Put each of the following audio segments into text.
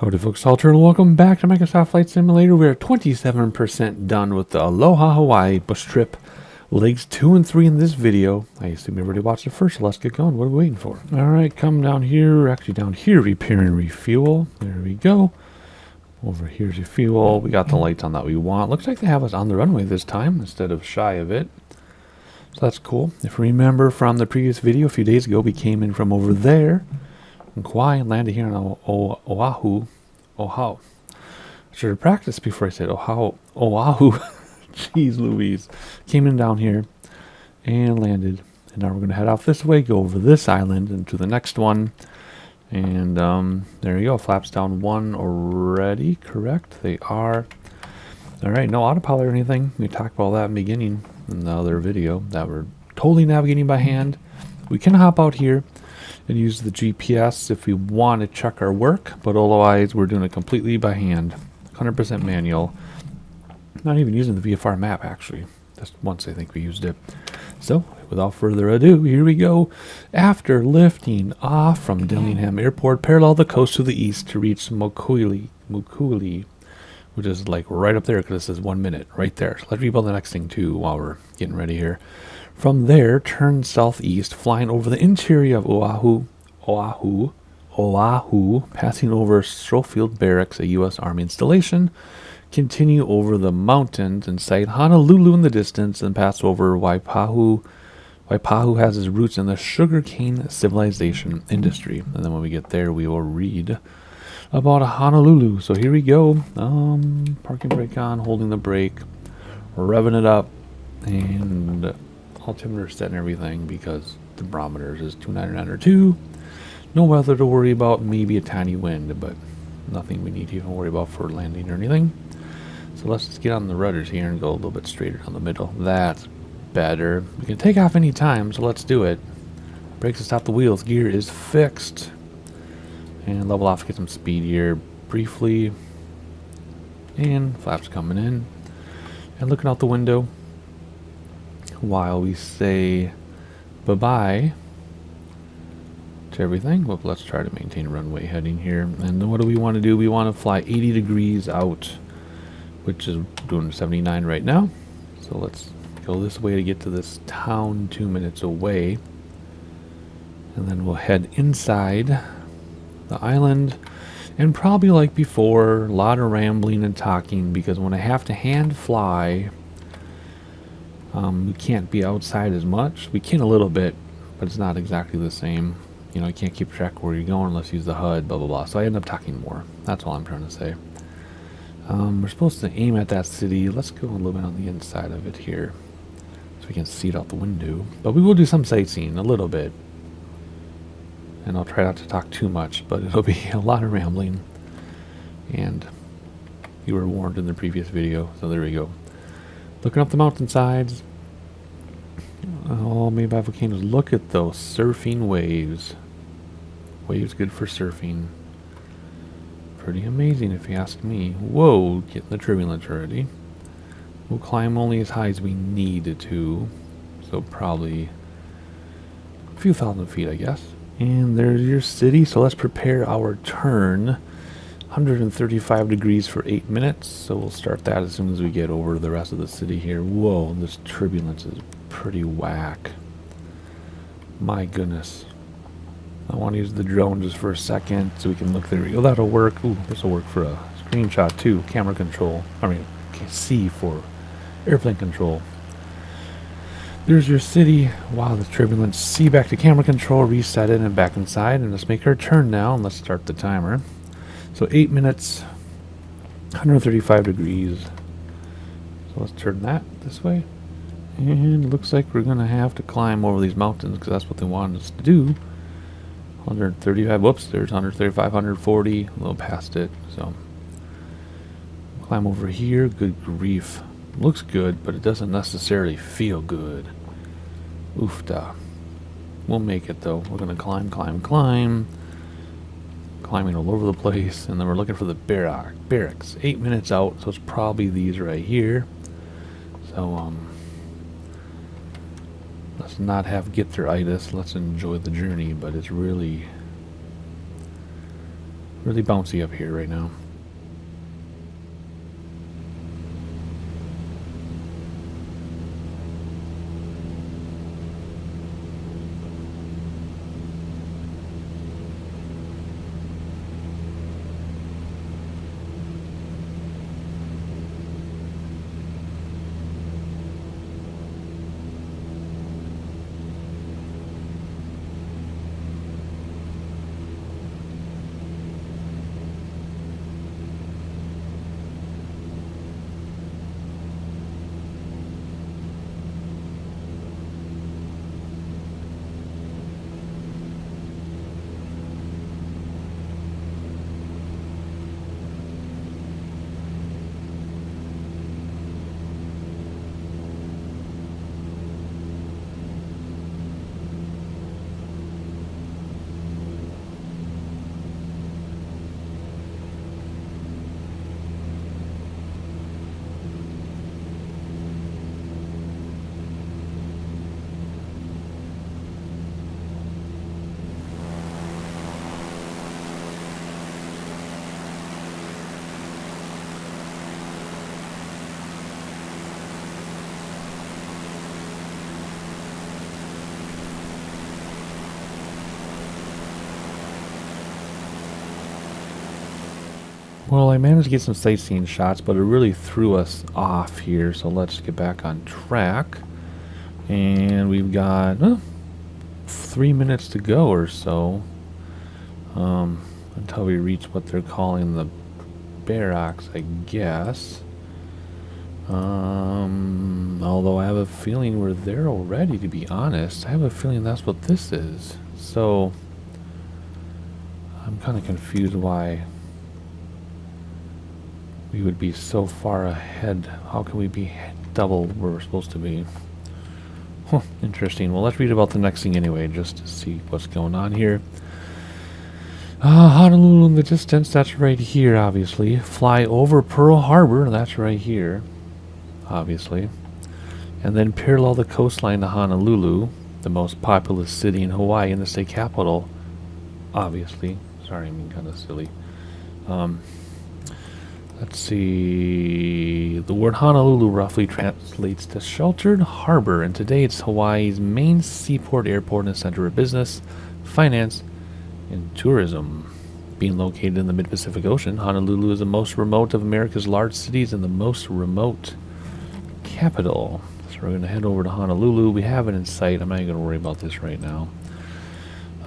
Howdy folks, Alter, and welcome back to Microsoft Flight Simulator. We're 27% done with the Aloha Hawaii bus trip. Legs 2 and 3 in this video. I assume everybody watched the first, so let's get going. What are we waiting for? Alright, come down here. We're actually down here, repair and refuel. There we go. Over here's your fuel. We got the lights on that we want. Looks like they have us on the runway this time instead of shy of it. So that's cool. If you remember from the previous video a few days ago, we came in from over there in Kauai and landed here on Oahu. I should have practiced before I said Oahu. Jeez Louise. Came in down here and landed. And now we're going to head off this way, go over this island and to the next one. And there you go. Flaps down 1 already. Correct. They are. Alright, no autopilot or anything. We talked about that in the beginning in the other video that we're totally navigating by hand. We can hop out here and use the GPS if we want to check our work, but otherwise we're doing it completely by hand, 100% manual. Not even using the VFR map actually, just once I think we used it. So without further ado, here we go. After lifting off from Dillingham Airport, parallel the coast to the east to reach Mukuli, which is like right up there because it says 1 minute right there. So let's rebuild the next thing too while we're getting ready here. From there, turn southeast, flying over the interior of Oahu, passing over Schofield Barracks, a U.S. Army installation. Continue over the mountains and sight Honolulu in the distance, and pass over Waipahu. Waipahu has its roots in the sugarcane civilization industry. And then when we get there, we will read about Honolulu. So here we go. Parking brake on, holding the brake, revving it up, and altimeter set and everything because the barometer is 299 or 2. No weather to worry about, maybe a tiny wind, but nothing we need to even worry about for landing or anything. So let's just get on the rudders here and go a little bit straighter down the middle. That's better. We can take off any time, so let's do it. Brakes to stop the wheels. Gear is fixed. And level off, get some speed here briefly. And flaps coming in. And looking out the window while we say bye-bye to everything. Well, let's try to maintain runway heading here. And then what do we want to do? We want to fly 80 degrees out, which is doing 79 right now. So let's go this way to get to this town 2 minutes away. And then we'll head inside the island. And probably like before, a lot of rambling and talking because when I have to hand fly, we can't be outside as much. We can a little bit, but it's not exactly the same. You know, you can't keep track of where you're going unless you use the HUD, blah, blah, blah. So I end up talking more. That's all I'm trying to say. We're supposed to aim at that city. Let's go a little bit on the inside of it here so we can see it out the window. But we will do some sightseeing, a little bit. And I'll try not to talk too much, but it'll be a lot of rambling. And you were warned in the previous video, so there we go. Looking up the mountainsides. Oh, maybe by volcanoes. Look at those surfing waves. Waves good for surfing. Pretty amazing if you ask me. Whoa, getting the turbulence already. We'll climb only as high as we need to. So probably a few thousand feet, I guess. And there's your city. So let's prepare our turn. 135 degrees for 8 minutes, so we'll start that as soon as we get over the rest of the city here. Whoa, this turbulence is pretty whack. My goodness. I want to use the drone just for a second so we can look. There we go. That'll work. Ooh, this will work for a screenshot too. Camera control. C for airplane control. There's your city. Wow, the turbulence. C back to camera control, reset it, and back inside. And let's make our turn now, and let's start the timer. So 8 minutes, 135 degrees. So let's turn that this way. And it looks like we're going to have to climb over these mountains because that's what they wanted us to do. 135, whoops, there's 135, 140, a little past it. So climb over here. Good grief. Looks good, but it doesn't necessarily feel good. Oofda. We'll make it though. We're going to climb, climb, climb. Climbing all over the place, and then we're looking for the barracks. 8 minutes out, so it's probably these right here. So let's not have get-there-itis. Let's enjoy the journey, but it's really Really bouncy up here right now. Well, I managed to get some sightseeing shots, but it really threw us off here, so let's get back on track. And we've got 3 minutes to go or so until we reach what they're calling the barracks, I guess. Although I have a feeling we're there already, to be honest. I have a feeling that's what this is. So I'm kind of confused why we would be so far ahead. How can we be double where we're supposed to be? Huh, interesting. Well, let's read about the next thing anyway, just to see what's going on here. Honolulu in the distance, that's right here, obviously. Fly over Pearl Harbor, that's right here, obviously. And then parallel the coastline to Honolulu, the most populous city in Hawaii and the state capital, obviously. Sorry, I'm being kind of silly. Let's see. The word Honolulu roughly translates to sheltered harbor, and today it's Hawaii's main seaport, airport, and center of business, finance, and tourism. Being located in the mid-Pacific Ocean, Honolulu is the most remote of America's large cities and the most remote capital. So we're going to head over to Honolulu. We have it in sight. I'm not going to worry about this right now.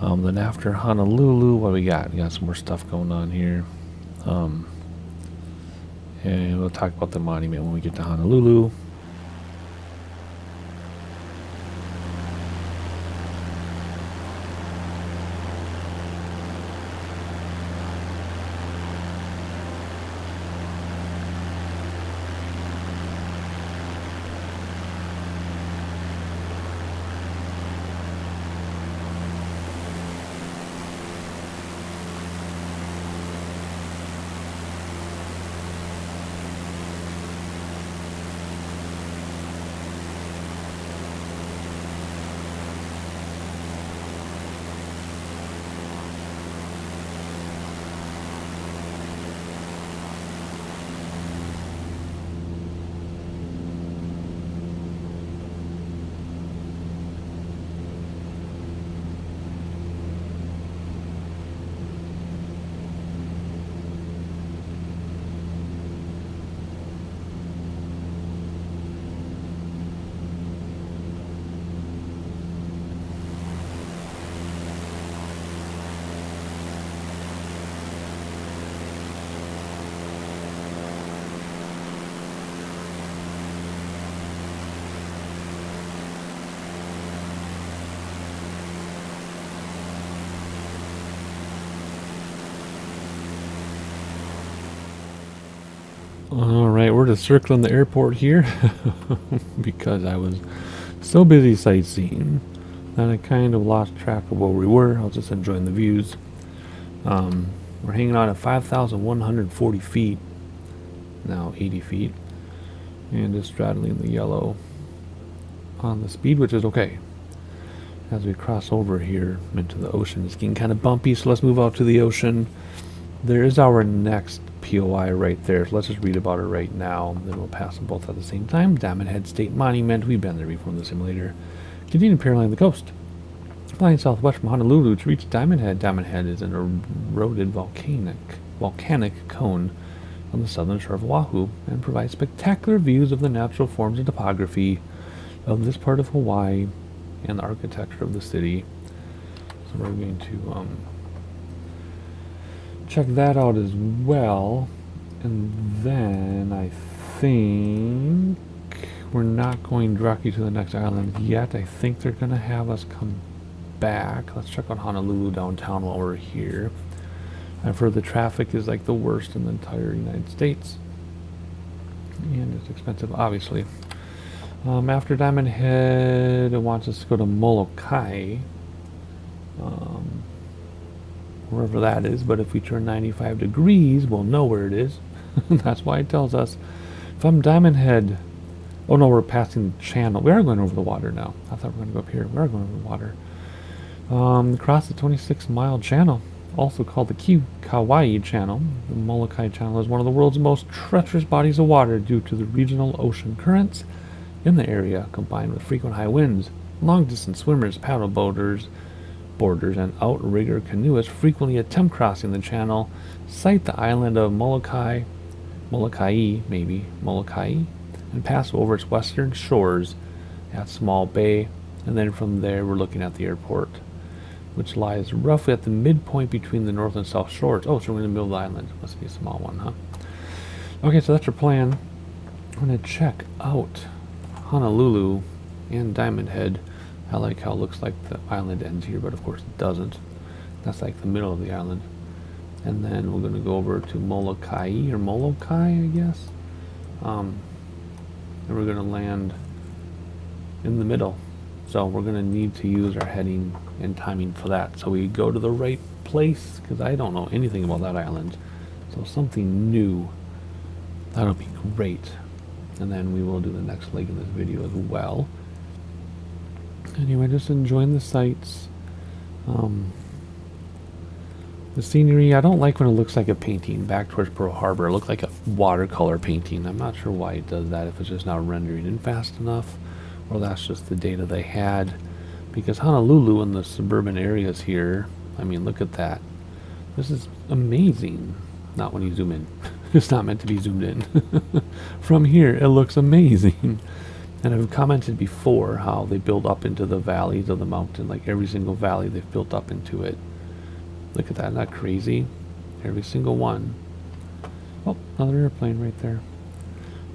Then after Honolulu, what do we got? We got some more stuff going on here. And we'll talk about the monument when we get to Honolulu. Alright, we're just circling the airport here because I was so busy sightseeing that I kind of lost track of where we were. I was just enjoying the views. We're hanging out at 5,140 feet, now 80 feet, and just straddling the yellow on the speed, which is okay. As we cross over here into the ocean, it's getting kind of bumpy, so let's move out to the ocean. there is our next POI right there. So let's just read about it right now. Then we'll pass them both at the same time. Diamond Head State Monument. We've been there before in the simulator. Continue paralleling the coast. Flying southwest from Honolulu to reach Diamond Head. Diamond Head is an eroded volcanic cone on the southern shore of Oahu and provides spectacular views of the natural forms and topography of this part of Hawaii and the architecture of the city. So we're going to check that out as well. And then I think we're not going directly to the next island yet. I think they're going to have us come back. Let's check out Honolulu downtown while we're here. I've heard the traffic is like the worst in the entire United States. And it's expensive, obviously. After Diamond Head, it wants us to go to Molokai. Wherever that is, but if we turn 95 degrees, we'll know where it is. That's why it tells us. From Diamond Head, oh no, we're passing the channel. We are going over the water now. I thought we were going to go up here. We are going over the water. Across the 26-mile channel, also called the Kauai Channel. The Molokai Channel is one of the world's most treacherous bodies of water due to the regional ocean currents in the area, combined with frequent high winds. Long-distance swimmers, paddle boarders, and outrigger canoeists frequently attempt crossing the channel, sight the island of Molokai, and pass over its western shores at Small Bay, and then from there we're looking at the airport, which lies roughly at the midpoint between the north and south shores. Oh, so we're in the middle of the island. Must be a small one, huh? Okay, so that's our plan. I'm going to check out Honolulu and Diamond Head. I like how it looks like the island ends here, but of course it doesn't. That's like the middle of the island. And then we're going to go over to Molokai, I guess. And we're going to land in the middle. So we're going to need to use our heading and timing for that. So we go to the right place, because I don't know anything about that island. So something new. That'll be great. And then we will do the next leg in this video as well. Anyway, just enjoying the sights. The scenery, I don't like when it looks like a painting. Back towards Pearl Harbor, it looked like a watercolor painting. I'm not sure why it does that, if it's just not rendering in fast enough, or that's just the data they had. Because Honolulu and the suburban areas here, I mean, look at that. This is amazing. Not when you zoom in. It's not meant to be zoomed in. From here, it looks amazing. And I've commented before how they build up into the valleys of the mountain. Like every single valley, they've built up into it. Look at that, isn't that crazy? Every single one. Oh, another airplane right there.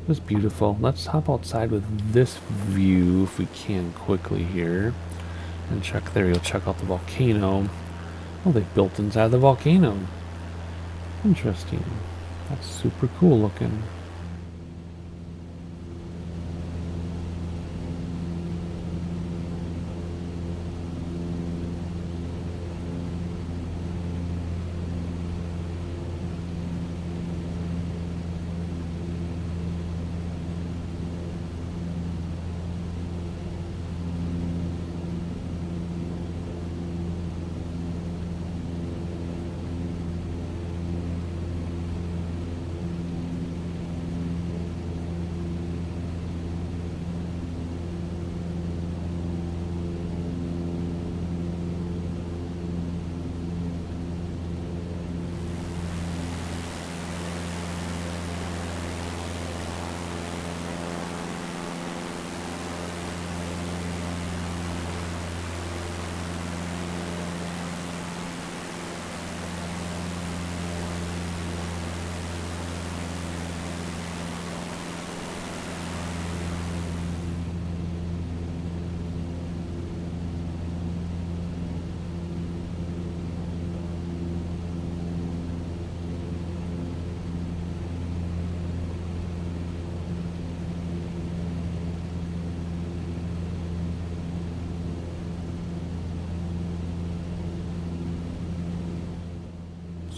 Just beautiful. Let's hop outside with this view if we can quickly here. And check there, you'll check out the volcano. Oh, they built inside the volcano. Interesting. That's super cool looking.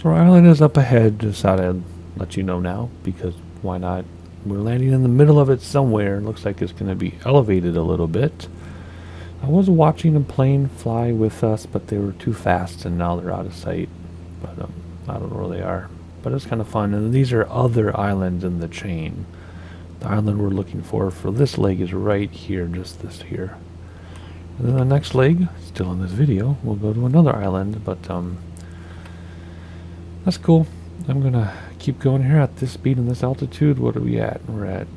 So our island is up ahead. Just thought I'd let you know now, because why not? We're landing in the middle of it somewhere. It looks like it's going to be elevated a little bit. I was watching a plane fly with us, but they were too fast, and now they're out of sight. But I don't know where they are, but it's kind of fun. And these are other islands in the chain. The island we're looking for this leg is right here, just this here. And then the next leg, still in this video, we'll go to another island, but that's cool. I'm gonna keep going here at this speed and this altitude. What are we at? We're at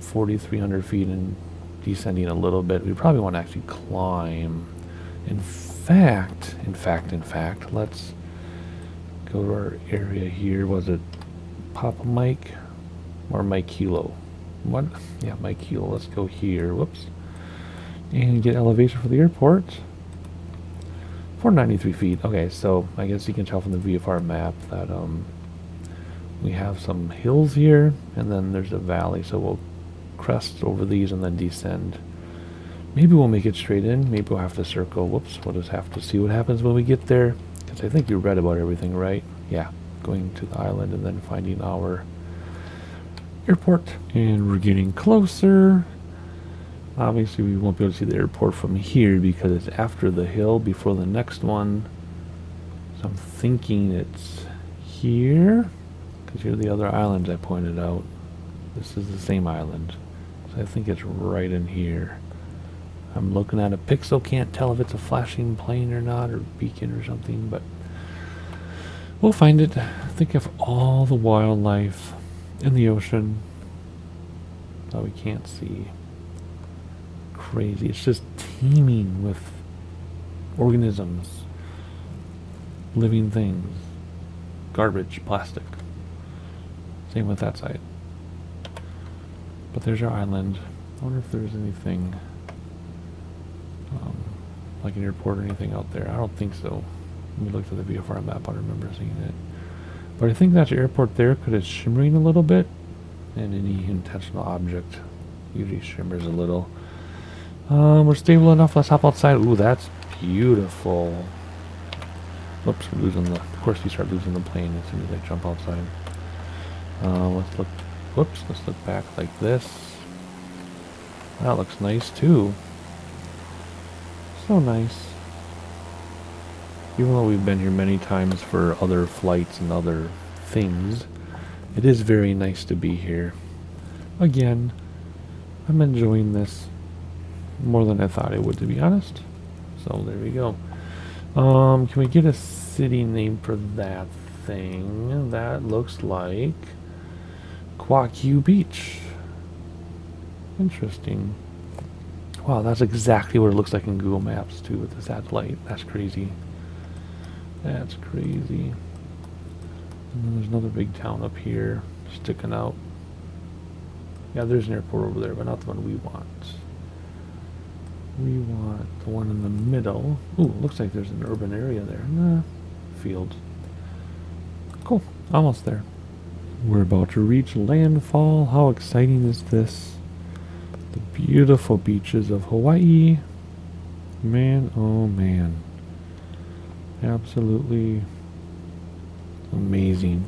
4,300 feet and descending a little bit. We probably want to actually climb. In fact, let's go to our area here. Was it Papa Mike or Mike Kilo? What? Yeah, Mike Kilo. Let's go here. Whoops. And get elevation for the airport. 493 feet. Okay, so I guess you can tell from the VFR map that we have some hills here, and then there's a valley. So we'll crest over these and then descend. Maybe we'll make it straight in. Maybe we'll have to circle. Whoops. We'll just have to see what happens when we get there. Because I think you read about everything, right? Yeah. Going to the island and then finding our airport. And we're getting closer. Obviously, we won't be able to see the airport from here because it's after the hill before the next one. So I'm thinking it's here. Because here are the other islands I pointed out. This is the same island. So I think it's right in here. I'm looking at a pixel, can't tell if it's a flashing plane or not, or beacon or something, but we'll find it. Think of all the wildlife in the ocean that we can't see. Crazy. It's just teeming with organisms, living things, garbage, plastic. Same with that side. But there's our island. I wonder if there's anything like an airport or anything out there. I don't think so. When we looked at the VFR map, I remember seeing it. But I think that's your airport there because it's shimmering a little bit. And any intentional object usually shimmers a little. We're stable enough. Let's hop outside. Ooh, that's beautiful. Whoops, we're losing the... Of course, you start losing the plane as soon as I jump outside. Let's look... Whoops, let's look back like this. That looks nice, too. So nice. Even though we've been here many times for other flights and other things, it is very nice to be here. Again, I'm enjoying this more than I thought I would, to be honest. So there we go. Can we get a city name for that thing? That looks like Quacu Beach. Interesting. Wow, that's exactly what it looks like in Google Maps too with the satellite. That's crazy. That's crazy. And then there's another big town up here sticking out. Yeah, there's an airport over there, but not the one we want. We want the one in the middle. Ooh, looks like there's an urban area there. Nah, field. Cool, almost there. We're about to reach landfall. How exciting is this? The beautiful beaches of Hawaii. Man, oh man. Absolutely amazing.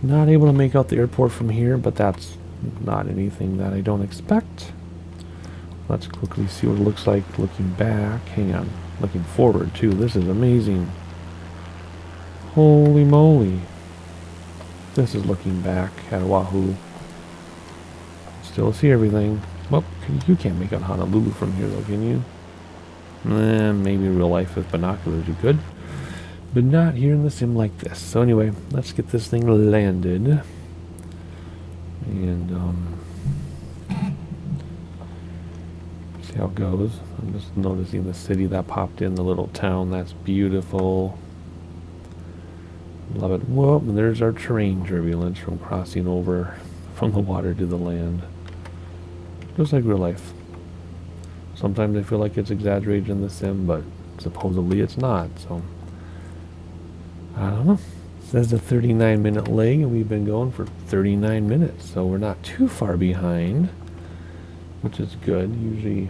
Not able to make out the airport from here, but that's not anything that I don't expect. Let's quickly see what it looks like looking back. Hang on. Looking forward, too. This is amazing. Holy moly. This is looking back at Oahu. Still see everything. Well, you can't make out Honolulu from here, though, can you? Maybe in real life with binoculars you could. But not here in the sim like this. So anyway, let's get this thing landed. And, see how it goes. I'm just noticing the city that popped in, the little town. That's beautiful. Love it. Whoop, and there's our terrain turbulence from crossing over from the water to the land. Just like real life. Sometimes I feel like it's exaggerated in the sim, but supposedly it's not, so I don't know. It says a 39-minute leg, and we've been going for 39 minutes, so we're not too far behind, which is good. Usually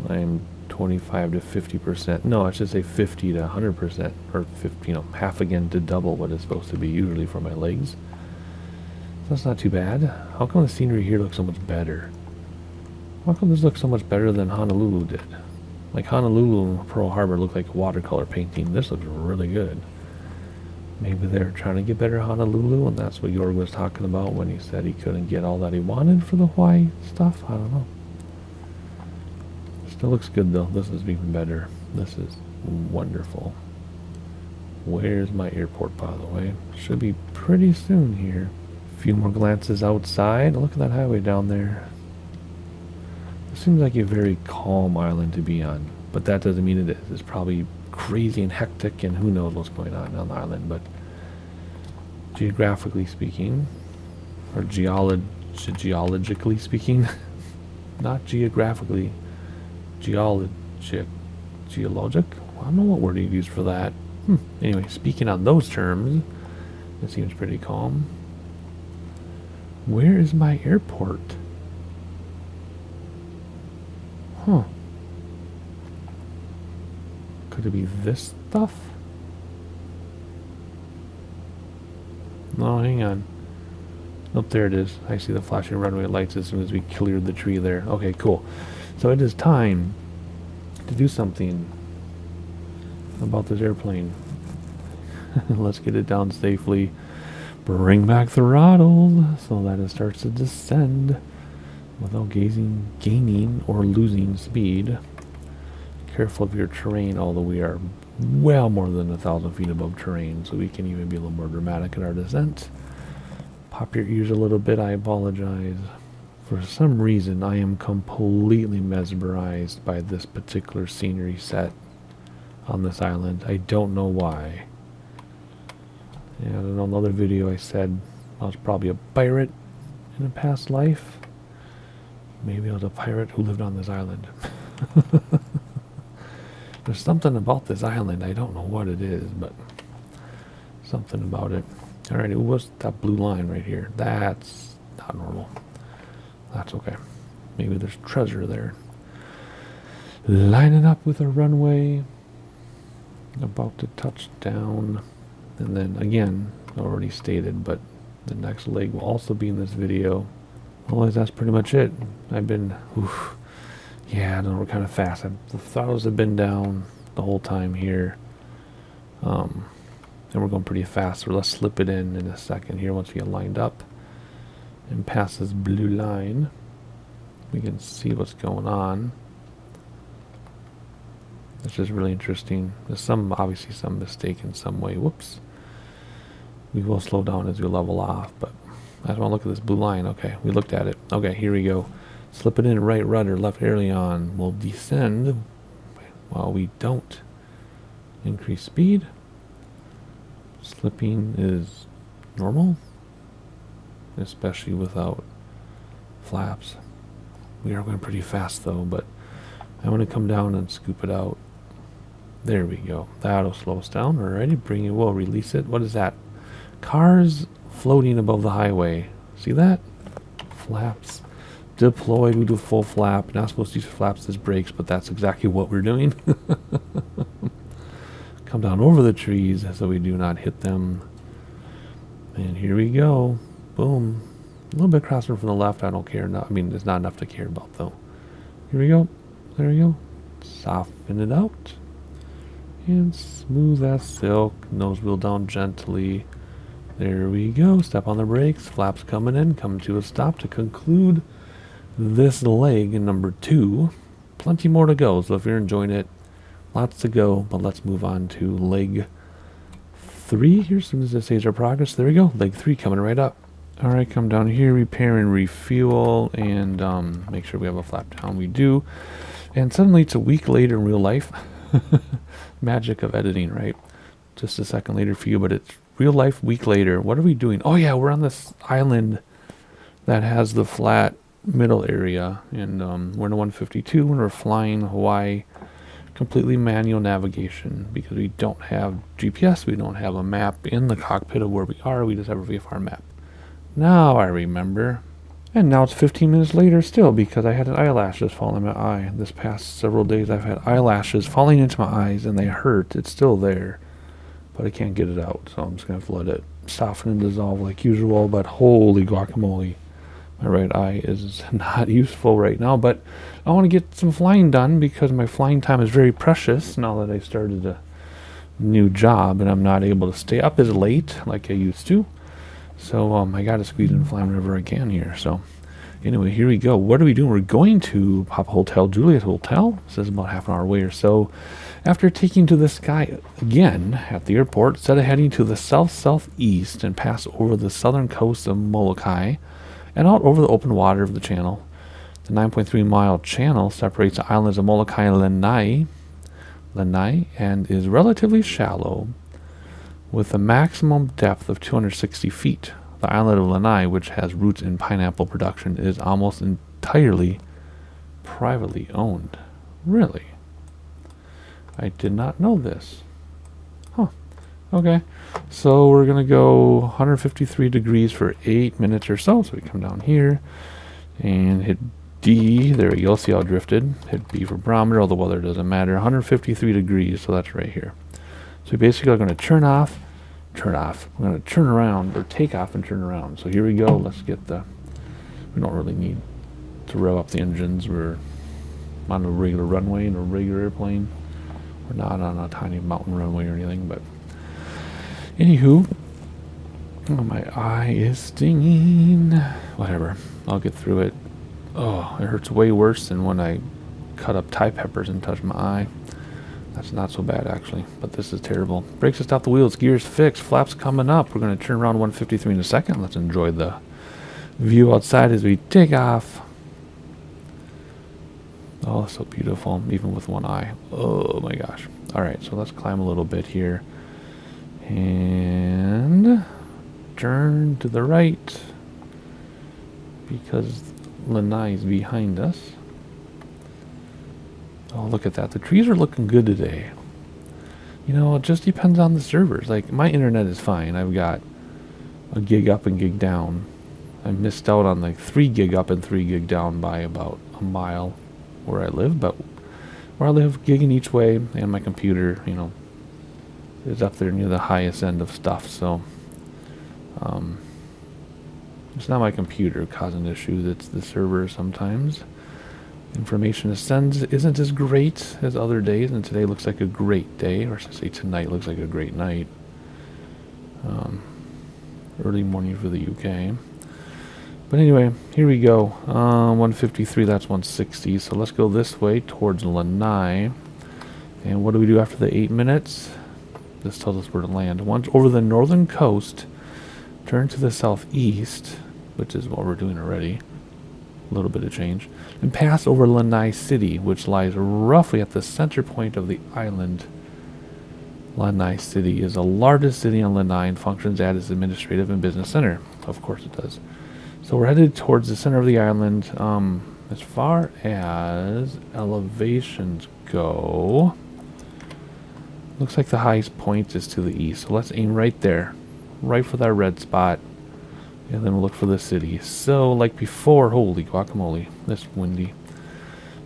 I'm 25 to 50%. No, I should say 50 to 100%, or 50, half again to double what it's supposed to be usually for my legs. So that's not too bad. How come the scenery here looks so much better? How come this looks so much better than Honolulu did? Like Honolulu and Pearl Harbor look like watercolor painting. This looks really good. Maybe they're trying to get better Honolulu, and that's what Jorg was talking about when he said he couldn't get all that he wanted for the Hawaii stuff. I don't know. Still looks good though. This is even better. This is wonderful. Where's my airport, by the way? Should be pretty soon here. A few more glances outside. Look at that highway down there. It seems like a very calm island to be on, but that doesn't mean it is. It's probably crazy and hectic, and who knows what's going on the island. But geographically speaking, or geologically speaking, not geographically, geologic. I don't know what word you use for that. Anyway, speaking on those terms, it seems pretty calm. Where is my airport? Huh. Could it be this stuff? No, hang on. Nope, there it is. I see the flashing runway lights as soon as we cleared the tree there. Okay, cool. So it is time to do something about this airplane. Let's get it down safely. Bring back throttle so that it starts to descend without gaining or losing speed. Careful of your terrain, although we are well more than 1,000 feet above terrain, so we can even be a little more dramatic in our descent. Pop your ears a little bit, I apologize. For some reason, I am completely mesmerized by this particular scenery set on this island. I don't know why. And in another video I said I was probably a pirate in a past life. Maybe I was a pirate who lived on this island. There's something about this island. I don't know what it is, but something about it. Alright, it was that blue line right here. That's not normal. That's okay. Maybe there's treasure there. Lining up with a runway. About to touch down. And then again, already stated, but the next leg will also be in this video. Otherwise, that's pretty much it. I've been, yeah, I know we're kind of fast. The throttles have been down the whole time here. And we're going pretty fast, so let's slip it in a second here once we get lined up. And past this blue line, we can see what's going on. This is really interesting. There's obviously some mistake in some way. Whoops. We will slow down as we level off, but I just want to look at this blue line. Okay, we looked at it. Okay, here we go. Slip it in, right rudder, left aileron. We'll descend while we don't increase speed. Slipping is normal, especially without flaps. We are going pretty fast though, but I want to come down and scoop it out. There we go. That'll slow us down. Alrighty, bring it. We'll release it. What is that? Cars floating above the highway. See that? Flaps deployed. We do full flap. Not supposed to use flaps as brakes, but that's exactly what we're doing. Come down over the trees so we do not hit them. And here we go. Boom. A little bit crossing from the left. I don't care. I mean, it's not enough to care about though. Here we go. There we go. Soften it out. And smooth as silk. Nose wheel down gently. There we go. Step on the brakes. Flaps coming in. Come to a stop to conclude this leg number 2. Plenty more to go. So if you're enjoying it, lots to go. But let's move on to leg 3 here. As soon as it says our progress. There we go. Leg 3 coming right up. Alright, come down here. Repair and refuel. And make sure we have a flap down. We do. And suddenly it's a week later in real life. Magic of editing, right? Just a second later for you, but it's real life week later. What are we doing? Oh yeah, we're on this island that has the flat middle area, and we're in a 152 and we're flying Hawaii, completely manual navigation because we don't have GPS, we don't have a map in the cockpit of where we are, we just have a VFR map. Now I remember. And now it's 15 minutes later still because I had an eyelash just fall in my eye. This past several days I've had eyelashes falling into my eyes and they hurt. It's still there, but I can't get it out. So I'm just going to let it soften and dissolve like usual. But holy guacamole, my right eye is not useful right now. But I want to get some flying done because my flying time is very precious now that I started to new job, and I'm not able to stay up as late like I used to. So I got to squeeze in fly whenever I can here. So anyway, here we go. What are we doing? We're going to Papa Hotel, Juliet Hotel. This is about half an hour away or so. After taking to the sky again at the airport, instead of heading to the south-southeast and pass over the southern coast of Molokai and out over the open water of the channel. The 9.3-mile channel separates the islands of Molokai and Lanai and is relatively shallow, with a maximum depth of 260 feet. The island of Lanai, which has roots in pineapple production, is almost entirely privately owned. Really? I did not know this. Huh. Okay. So we're going to go 153 degrees for 8 minutes or so. So we come down here and hit D. There we go. See how it drifted. Hit B for barometer. All the weather doesn't matter. 153 degrees. So that's right here. So we basically are going to turn off. We're going to turn around, or take off and turn around. So here we go. Let's get the... We don't really need to rev up the engines. We're on a regular runway in a regular airplane. We're not on a tiny mountain runway or anything, but... Anywho... Oh, my eye is stinging. Whatever. I'll get through it. Oh, it hurts way worse than when I cut up Thai peppers and touched my eye. That's not so bad, actually, but this is terrible. Brakes to stop the wheels, gears fixed, flaps coming up. We're going to turn around 153 in a second. Let's enjoy the view outside as we take off. Oh, so beautiful, even with one eye. Oh, my gosh. All right, so let's climb a little bit here. And turn to the right because Lanai is behind us. Oh, look at that. The trees are looking good today. You know, it just depends on the servers. Like, my internet is fine. I've got a gig up and gig down. I missed out on like 3 gig up and 3 gig down by about a mile where I live. But where I live, gigging each way, and my computer, you know, is up there near the highest end of stuff. So, it's not my computer causing issues. It's the server sometimes. Information it sends isn't as great as other days, and today looks like a great day, or should I say tonight looks like a great night. Early morning for the UK. But anyway, here we go. 153, that's 160. So let's go this way towards Lanai. And what do we do after the 8 minutes? This tells us where to land. Once over the northern coast, turn to the southeast, which is what we're doing already. A little bit of change, and pass over Lanai City, which lies roughly at the center point of the island. Lanai City is the largest city on Lanai and functions as its administrative and business center. Of course it does. So we're headed towards the center of the island. As far as elevations go, looks like the highest point is to the east. So let's aim right there, right for that red spot. And then we'll look for the city. So, like before, holy guacamole, this windy.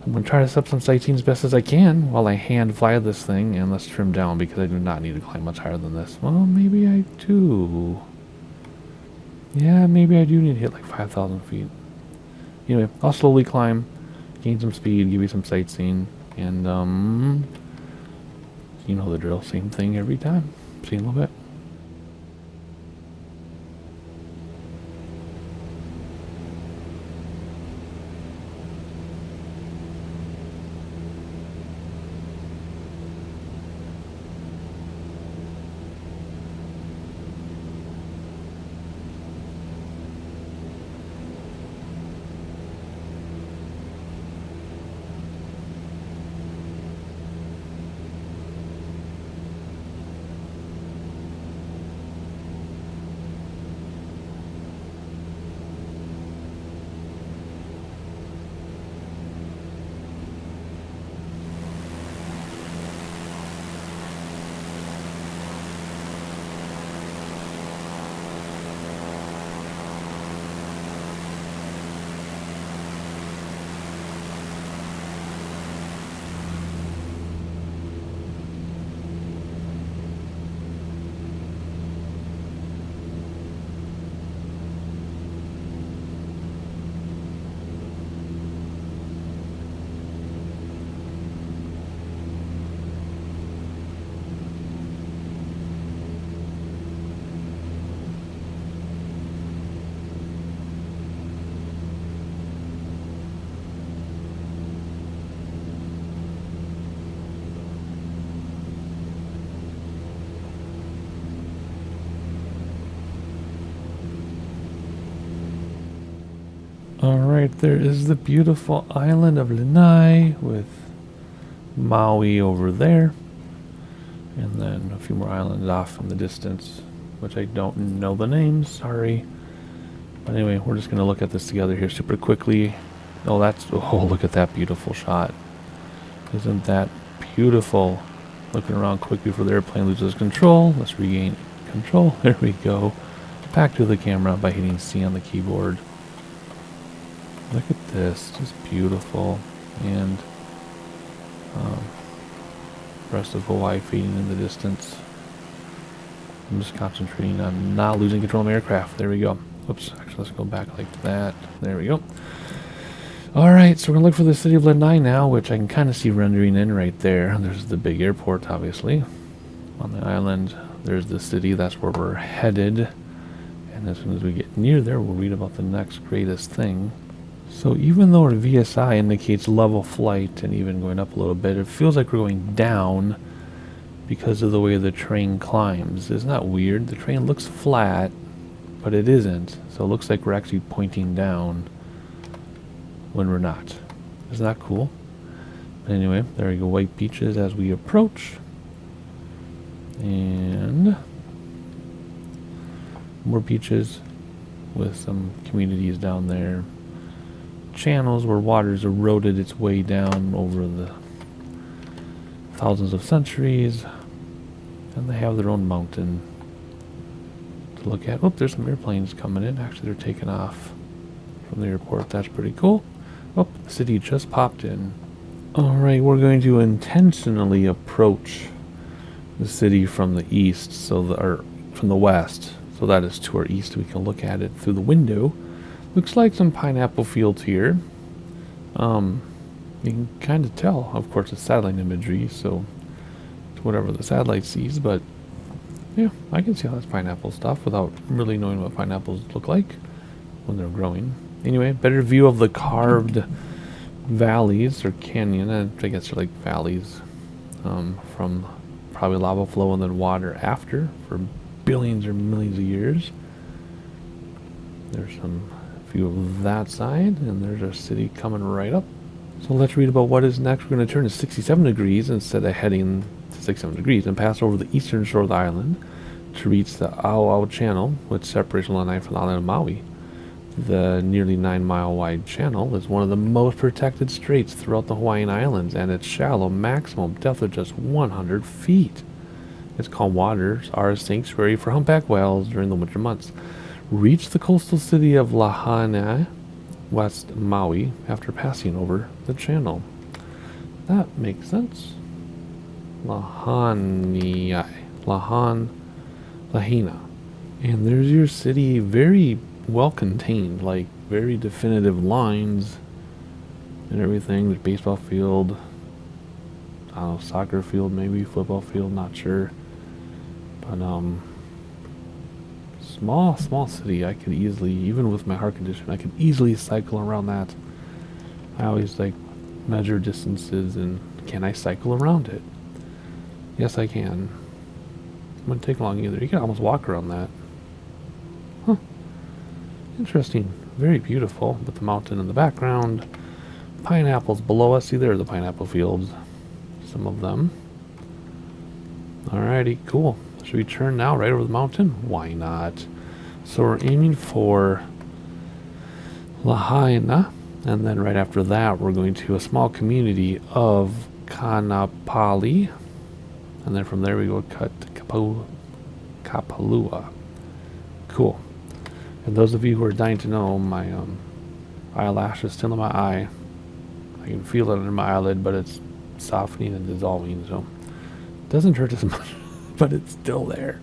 I'm going to try to set up some sightseeing as best as I can while I hand fly this thing. And let's trim down because I do not need to climb much higher than this. Well, maybe I do. Yeah, maybe I do need to hit like 5,000 feet. Anyway, I'll slowly climb, gain some speed, give you some sightseeing. And, you know the drill. Same thing every time. See you in a little bit. Alright, there is the beautiful island of Lanai with Maui over there. And then a few more islands off in the distance, which I don't know the names, sorry. But anyway, we're just going to look at this together here super quickly. Oh, look at that beautiful shot. Isn't that beautiful? Looking around quick before the airplane loses control. Let's regain control. There we go. Back to the camera by hitting C on the keyboard. Look at this, just beautiful. And rest of Hawaii fading in the distance. I'm just concentrating on not losing control of my aircraft. There we go. Oops, actually let's go back like that. There we go. Alright, so we're going to look for the city of Lanai now, which I can kind of see rendering in right there. There's the big airport, obviously, on the island. There's the city, that's where we're headed. And as soon as we get near there, we'll read about the next greatest thing. So even though our VSI indicates level flight and even going up a little bit, it feels like we're going down because of the way the train climbs. Isn't that weird? The train looks flat, but it isn't. So it looks like we're actually pointing down when we're not. Isn't that cool? But anyway, there we go. White beaches as we approach. And more beaches with some communities down there. Channels where water's eroded its way down over the thousands of centuries. And they have their own mountain to look at. Oh, there's some airplanes coming in. Actually, they're taking off from the airport. That's pretty cool. Oh, the city just popped in. Alright, we're going to intentionally approach the city from the east, or from the west. So that is to our east. We can look at it through the window. Looks like some pineapple fields here. You can kind of tell, of course, it's satellite imagery, so it's whatever the satellite sees, but yeah, I can see how that's pineapple stuff without really knowing what pineapples look like when they're growing. Anyway, better view of the carved valleys or canyon, I guess they're like valleys, from probably lava flow and then water after for billions or millions of years. There's some view of that side, and there's our city coming right up. So let's read about what is next. We're going to turn to 67 degrees instead of heading to 67 degrees and pass over the eastern shore of the island to reach the Aloha Channel, which separates Lanai from the island of Maui. The nearly 9-mile wide channel is one of the most protected straits throughout the Hawaiian Islands, and its shallow maximum depth of just 100 feet. Its calm waters are a sanctuary for humpback whales during the winter months. Reach the coastal city of Lahaina, West Maui, after passing over the channel. That makes sense. Lahaina. And there's your city, very well contained, like very definitive lines and everything. There's baseball field, I don't know, soccer field maybe, football field, not sure. But small city. I could easily, even with my heart condition, I could easily cycle around that. I always like measure distances, and can I cycle around it? Yes, I can. It wouldn't take long either. You can almost walk around that. Huh. Interesting. Very beautiful, with the mountain in the background. Pineapples below us. See, there are the pineapple fields. Some of them. Alrighty, cool. Should we turn now right over the mountain? Why not? So we're aiming for Lahaina, and then right after that we're going to a small community of Kanapali, and then from there we go cut to Kapalua. Cool. And those of you who are dying to know, my eyelash is still in my eye. I can feel it under my eyelid, but it's softening and dissolving, so it doesn't hurt as much. But it's still there.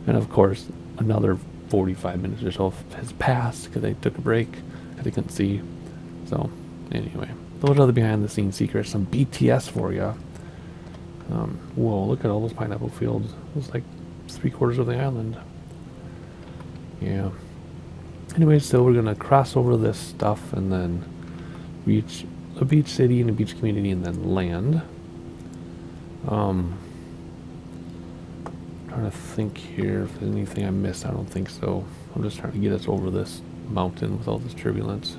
And of course, another 45 minutes or so has passed because I took a break because I couldn't see. So, anyway, those are the behind the scenes secrets. Some BTS for you. Whoa, look at all those pineapple fields. It's like 3/4 of the island. Yeah. Anyway, so we're going to cross over this stuff and then reach a beach city and a beach community and then land. Trying to think here if there's anything I missed. I don't think so. I'm just trying to get us over this mountain with all this turbulence.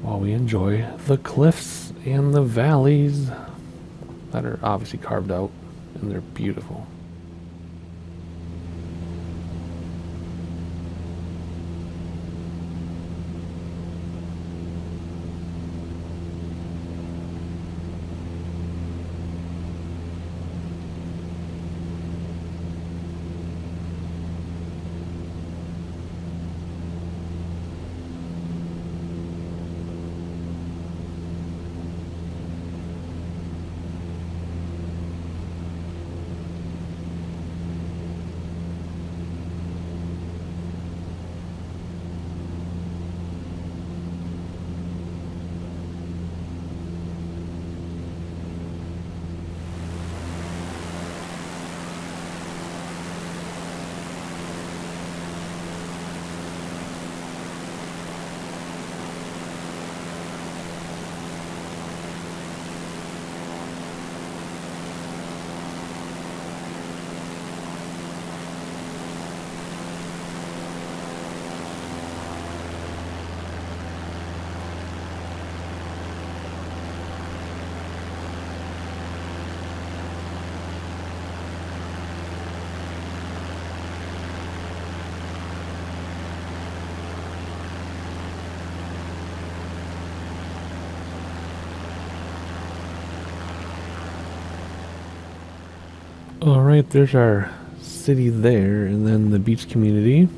while we enjoy the cliffs and the valleys that are obviously carved out, and they're beautiful. Alright, there's our city there, and then the beach community,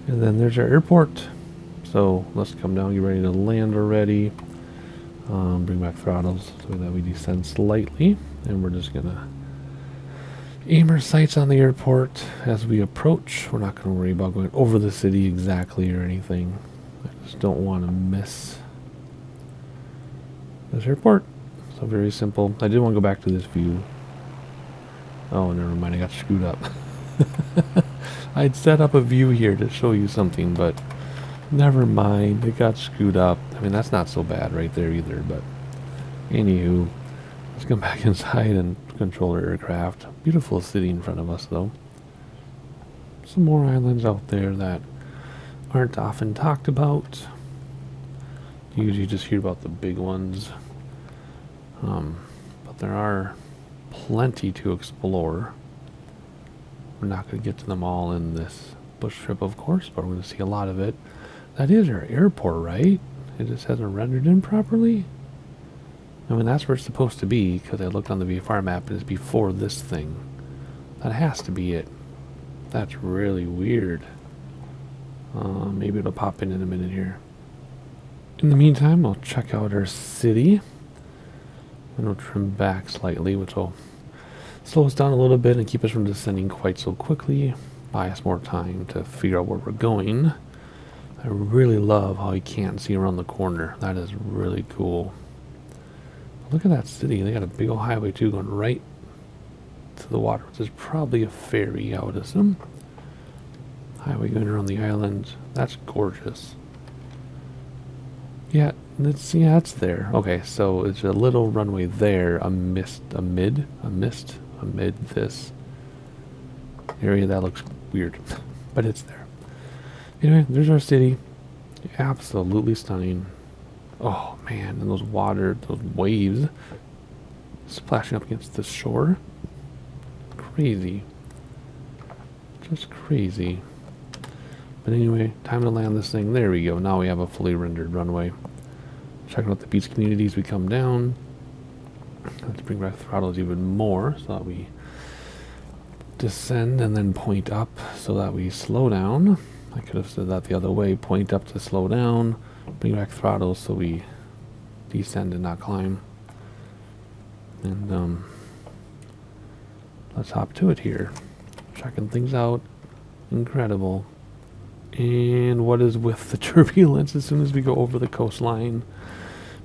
and then there's our airport. So let's come down, get ready to land already. Bring back throttles so that we descend slightly, and we're just gonna aim our sights on the airport as we approach. We're not gonna worry about going over the city exactly or anything. I just don't want to miss this airport. So very simple. I did want to go back to this view. Oh, never mind, I got screwed up. I'd set up a view here to show you something, but never mind, it got screwed up. I mean, that's not so bad right there either, but anywho, let's come back inside and control our aircraft. Beautiful city in front of us, though. Some more islands out there that aren't often talked about. You usually just hear about the big ones. But there are plenty to explore. We're not going to get to them all in this bush trip, of course, but we're going to see a lot of it. That is our airport, right? It just hasn't rendered in properly? I mean, that's where it's supposed to be, because I looked on the VFR map and it's before this thing. That has to be it. That's really weird. Maybe it'll pop in a minute here. In the meantime, I'll check out our city. And we'll trim back slightly, which will slow us down a little bit and keep us from descending quite so quickly. Buy us more time to figure out where we're going. I really love how you can't see around the corner. That is really cool. Look at that city. They got a big old highway too going right to the water, which is probably a ferry, I would assume. Highway going around the island. That's gorgeous. Yeah, it's there. Okay, so it's a little runway there, amid this area that looks weird, but it's there. Anyway, there's our city. Absolutely stunning. Oh man, and those waves splashing up against the shore. Crazy. Just crazy. But anyway, time to land this thing. There we go. Now we have a fully rendered runway. Checking out the beach communities, we come down. Let's bring back throttles even more so that we descend and then point up so that we slow down. I could have said that the other way. Point up to slow down. Bring back throttles so we descend and not climb. And let's hop to it here. Checking things out. Incredible. And what is with the turbulence as soon as we go over the coastline?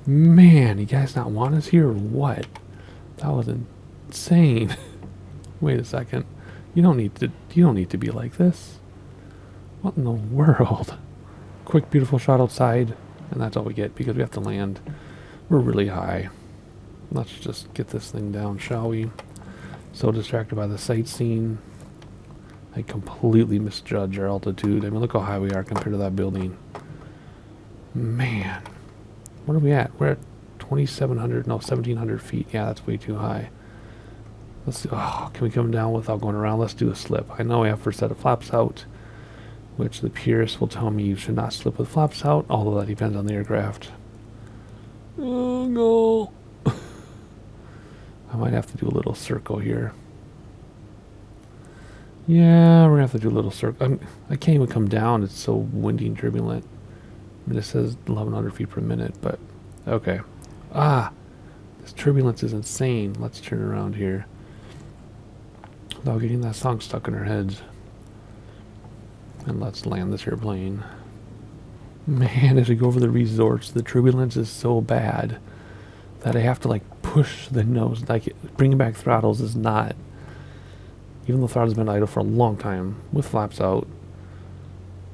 Man, you guys not want us here or what? That was insane. Wait a second. You don't need to be like this. What in the world? Quick beautiful shot outside, and that's all we get because we have to land. We're really high. Let's just get this thing down, shall we? So distracted by the sightseeing. I completely misjudge our altitude. I mean, look how high we are compared to that building. Man, What are we at? We're at 2,700, no, 1,700 feet. Yeah, that's way too high. Let's see. Oh, can we come down without going around? Let's do a slip. I know we have first set of flaps out, which the purists will tell me you should not slip with flaps out, although that depends on the aircraft. Oh, no. I might have to do a little circle here. Yeah, we're going to have to do a little circle. I can't even come down. It's so windy and turbulent. I mean, it says 1,100 feet per minute, but okay. Ah, this turbulence is insane. Let's turn around here without getting that song stuck in our heads. And let's land this airplane. Man, as we go over the resorts, the turbulence is so bad that I have to like push the nose. Like bringing back throttles is not, even though throttle's been idle for a long time with flaps out,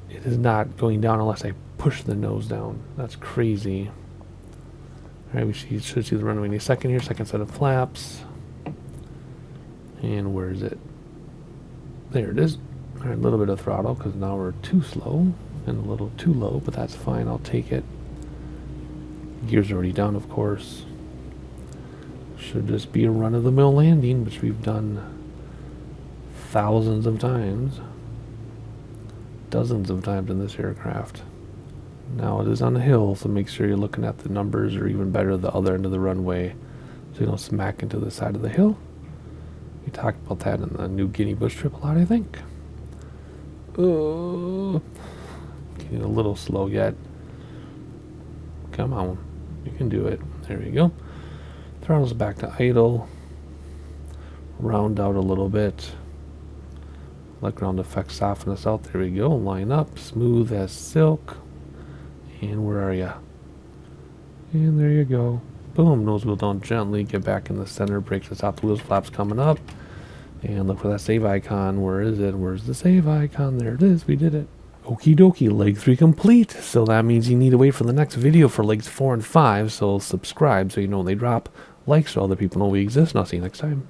it is not going down unless I push the nose down. That's crazy. Alright, we should see the runway any second here. Second set of flaps. And where is it? There it is. Alright, a little bit of throttle because now we're too slow and a little too low, but that's fine. I'll take it. Gears are already down, of course. Should just be a run-of-the-mill landing, which we've done thousands of times. Dozens of times in this aircraft. Now it is on a hill, so make sure you're looking at the numbers, or even better, the other end of the runway, so you don't smack into the side of the hill. We talked about that in the New Guinea bush trip a lot, I think. Getting a little slow yet. Come on, you can do it. There we go. Throttle's back to idle. Round out a little bit. Let ground effects soften us out. There we go. Line up, smooth as silk. And where are ya? And there you go. Boom. Nose wheel down gently. Get back in the center. Brakes us out. The wheels flaps coming up. And look for that save icon. Where is it? Where's the save icon? There it is. We did it. Okie dokie. Leg 3 complete. So that means you need to wait for the next video for legs 4 and 5. So subscribe so you know when they drop. Like so other people know we exist. And I'll see you next time.